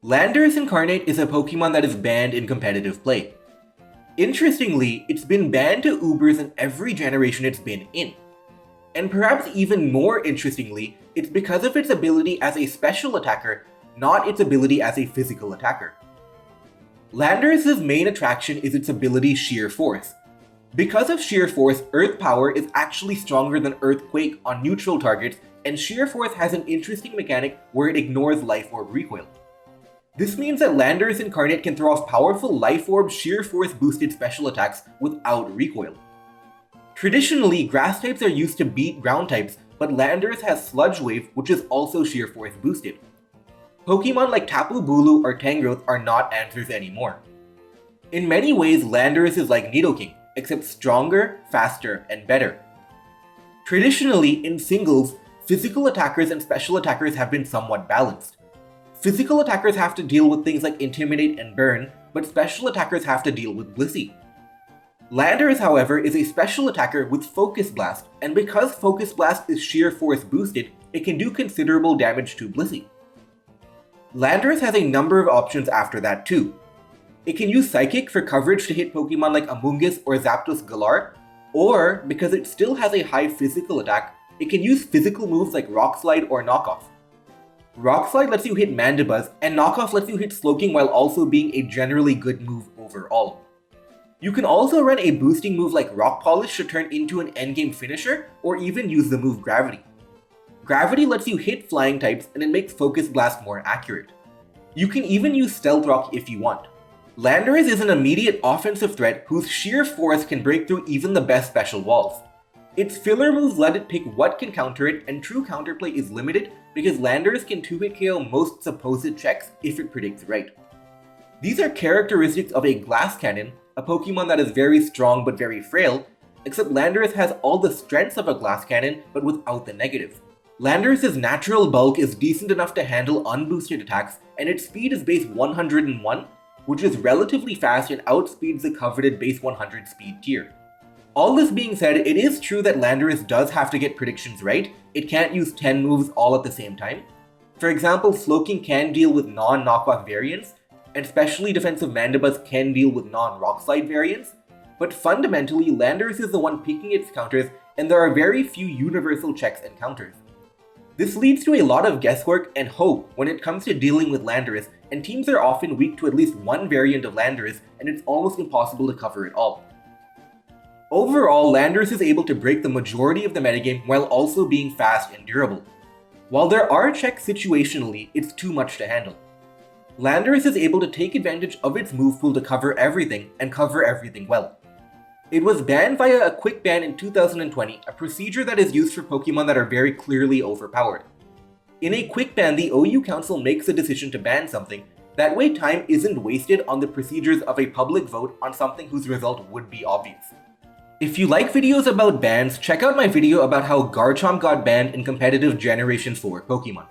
Landorus Incarnate is a Pokemon that is banned in competitive play. Interestingly, it's been banned to Ubers in every generation it's been in. And perhaps even more interestingly, it's because of its ability as a special attacker, not its ability as a physical attacker. Landorus' main attraction is its ability Sheer Force. Because of Sheer Force, Earth Power is actually stronger than Earthquake on neutral targets, and Sheer Force has an interesting mechanic where it ignores Life Orb recoil. This means that Landorus Incarnate can throw off powerful Life Orb Sheer Force boosted special attacks without recoil. Traditionally, Grass types are used to beat Ground types, but Landorus has Sludge Wave, which is also Sheer Force boosted. Pokemon like Tapu Bulu or Tangrowth are not answers anymore. In many ways, Landorus is like Nidoking, except stronger, faster, and better. Traditionally, in singles, physical attackers and special attackers have been somewhat balanced. Physical attackers have to deal with things like Intimidate and Burn, but special attackers have to deal with Blissey. Landorus, however, is a special attacker with Focus Blast, and because Focus Blast is Sheer Force boosted, it can do considerable damage to Blissey. Landorus has a number of options after that too. It can use Psychic for coverage to hit Pokemon like Amoonguss or Zapdos Galar, or, because it still has a high physical attack, it can use physical moves like Rock Slide or Knockoff. Rock Slide lets you hit Mandibuzz, and Knockoff lets you hit Slowking while also being a generally good move overall. You can also run a boosting move like Rock Polish to turn into an endgame finisher, or even use the move Gravity. Gravity lets you hit flying types, and it makes Focus Blast more accurate. You can even use Stealth Rock if you want. Landorus is an immediate offensive threat whose sheer force can break through even the best special walls. Its filler moves let it pick what can counter it, and true counterplay is limited because Landorus can 2-hit KO most supposed checks if it predicts right. These are characteristics of a Glass Cannon, a Pokemon that is very strong but very frail, except Landorus has all the strengths of a Glass Cannon but without the negatives. Landorus' natural bulk is decent enough to handle unboosted attacks, and its speed is base 101, which is relatively fast and outspeeds the coveted base 100 speed tier. All this being said, it is true that Landorus does have to get predictions right. It can't use 10 moves all at the same time. For example, Slowking can deal with non-knockoff variants, and specially defensive Mandibuzz can deal with non-Rock Slide variants, but fundamentally, Landorus is the one picking its counters, and there are very few universal checks and counters. This leads to a lot of guesswork and hope when it comes to dealing with Landorus, and teams are often weak to at least one variant of Landorus, and it's almost impossible to cover it all. Overall, Landorus is able to break the majority of the metagame while also being fast and durable. While there are checks situationally, it's too much to handle. Landorus is able to take advantage of its move pool to cover everything, and cover everything well. It was banned via a quick ban in 2020, a procedure that is used for Pokemon that are very clearly overpowered. In a quick ban, the OU Council makes a decision to ban something, that way time isn't wasted on the procedures of a public vote on something whose result would be obvious. If you like videos about bans, check out my video about how Garchomp got banned in competitive Generation 4 Pokemon.